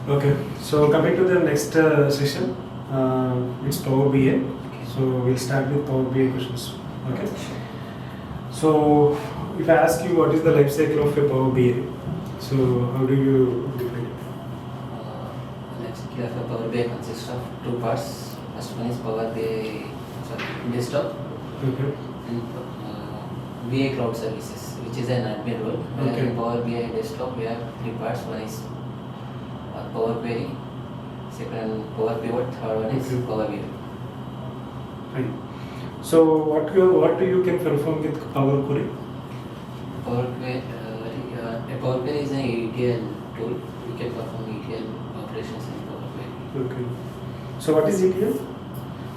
Okay, so coming to the next session, it's Power BI. So we'll start with Power BI questions. Okay. So if I ask you what is the life cycle of a Power BI, so how do you define it? Life cycle of a Power BI consists of two parts. First one is Power BI desktop Okay. and BI cloud services, which is an admin role. Okay. In Power BI desktop, we have three parts. One is Power Query, second Power Pivot, third one is Power BI. Fine. So what do you can perform with Power Query? Power Query, a Power Query is an ETL tool. We can perform ETL operations in Power Query. Okay. So what is ETL?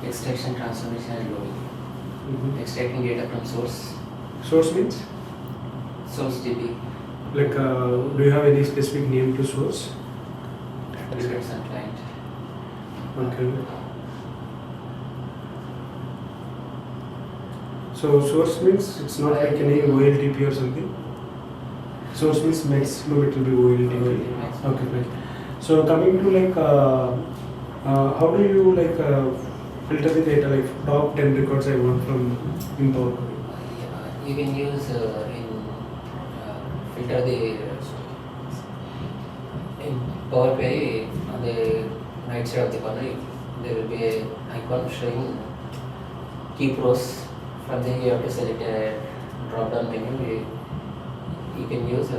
Extraction, transformation, and loading. Extracting data from source. Source means? Source DB. Like, do you have any specific name to source? Depends on client. Okay. So source means it's not like any OLTP or something. Source means maximum it will be OLTP. Okay, right. So coming to like, how do you like filter the data? Like top 10 records I want from in Power Query. You can use filter the in Power Query on the right side of the corner. There will be an icon showing keep rows. From there you have to select a drop down menu. You can use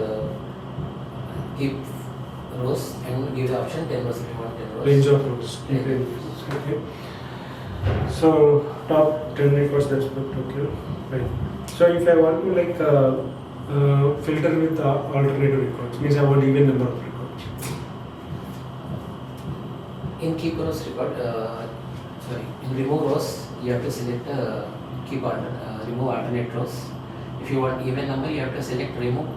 keep rows and give the option 10 rows if you want 10 rows. Range of rows. Okay. So top 10 records, that's okay. Right. So if I want to like filter with alternative records, means I want even number of records. In keep rows record, in remove rows, you have to select remove alternate rows. If you want even number, you have to select remove.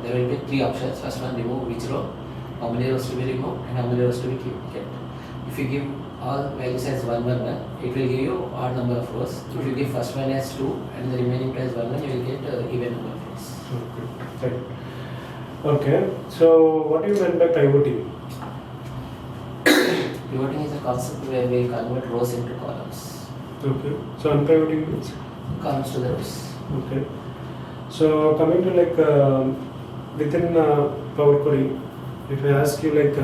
There will be three options. First one, remove which row, how many rows to be removed, and how many rows to be kept. If you give all values as 1, 1, 1, it will give you odd number of rows. If you give first one as 2 and the remaining as 1, 1, you will get even number of rows. Okay. Right. Okay. So what do you mean by pivoting? Pivoting is a concept where we convert rows into columns. Okay. So unpivoting means? Columns to the rows. Okay. So coming to like within Power Query, if I ask you like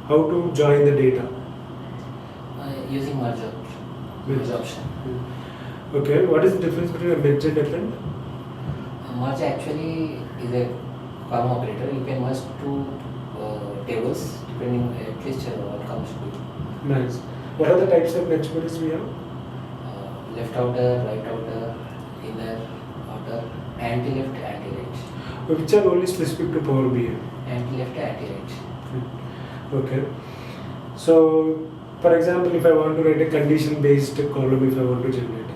how to join the data? Using merge option. Okay. What is the difference between a merge and append? Merge actually is a column operator. You can merge two tables depending at least what comes to be. Nice. What are the types of merge queries we have? Left outer, right outer, inner, outer, anti-left, anti-right. Which are only specific to Power BI? Anti-left, anti-right. Okay. So, for example, if I want to write a condition-based column, if I want to generate,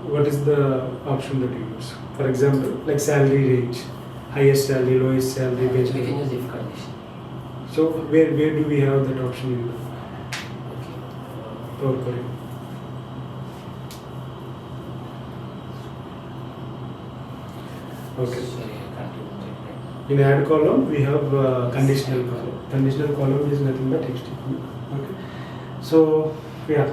what is the option that you use? For example, like salary range, highest salary, lowest salary, based We on. can use if condition. So, where do we have that option in the Power Query? Okay. Sorry, I can't even check. In add column, we have conditional column. Conditional column is nothing but HTTP. Okay. So, yeah.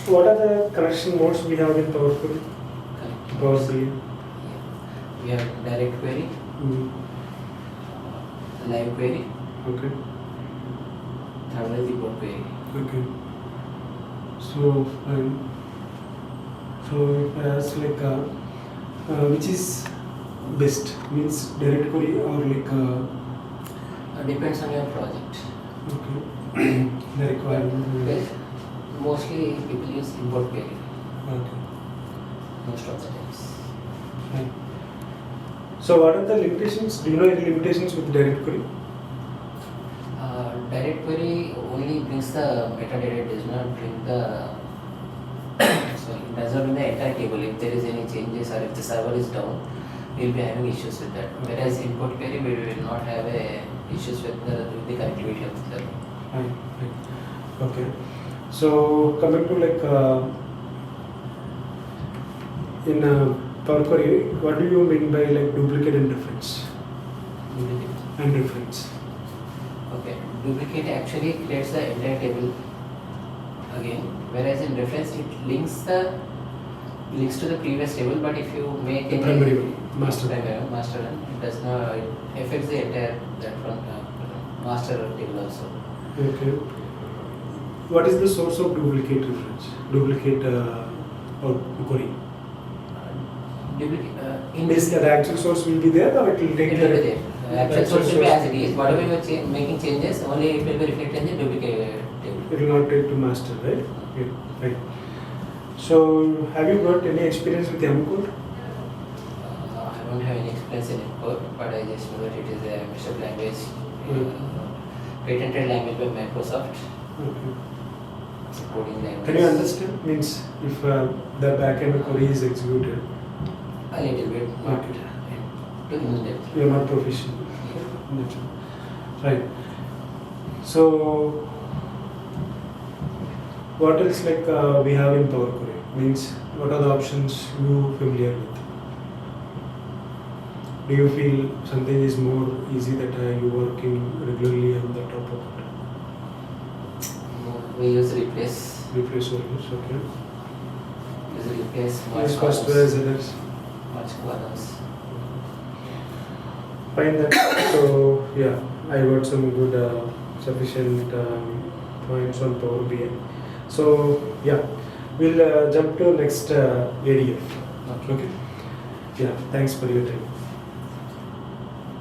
What are the connection modes we have in Power Query? Power BI. We have direct query, live query, Okay. third one is report query. Okay. So, so if I ask like which is best, means direct query or like Depends on your project. okay. The requirement. Well, mostly people use import query Okay. most of the times. Fine. So what are the limitations? Do you know any limitations with direct query? Direct query only brings the metadata, it does not bring the it does not bring the entire table. If there is any changes or if the server is down, we will be having issues with that. Whereas import query, we will not have issues with the connectivity of the server. Fine. Okay. So coming to like in Power Query, what do you mean by like duplicate interface? duplicate. And reference. Okay, duplicate actually creates the entire table again, whereas in reference it links to the previous table, but if you make The any primary one, master. master one, it does not, it affects the entire that one master table also. Okay. What is the source of duplicate reference? Duplicate or query? In Means that the actual source will be there, or it will take it will be care. there. Actual source will be as it is. Whatever you are making changes, only it will be reflected in the duplicate table. It will not take to master, right? Okay, right. So, have you got any experience with Yamcode? I don't have any experience in code, but I just know that it is a mixed language, patented language by Microsoft. Okay. It's a coding language. Can you understand? Means if the backend query is executed, A little bit, not to in depth. you are not proficient. Right. So, what else like we have in Power Query? Means what are the options you familiar with? Do you feel something is more easy that you working regularly on the top of it? We use replace. Replace always, okay. Use replace. Yes, first as others. Much columns. Fine then. So yeah, I got some good sufficient points on Power BI. So yeah, we'll jump to next ADF. Okay. Yeah, thanks for your time.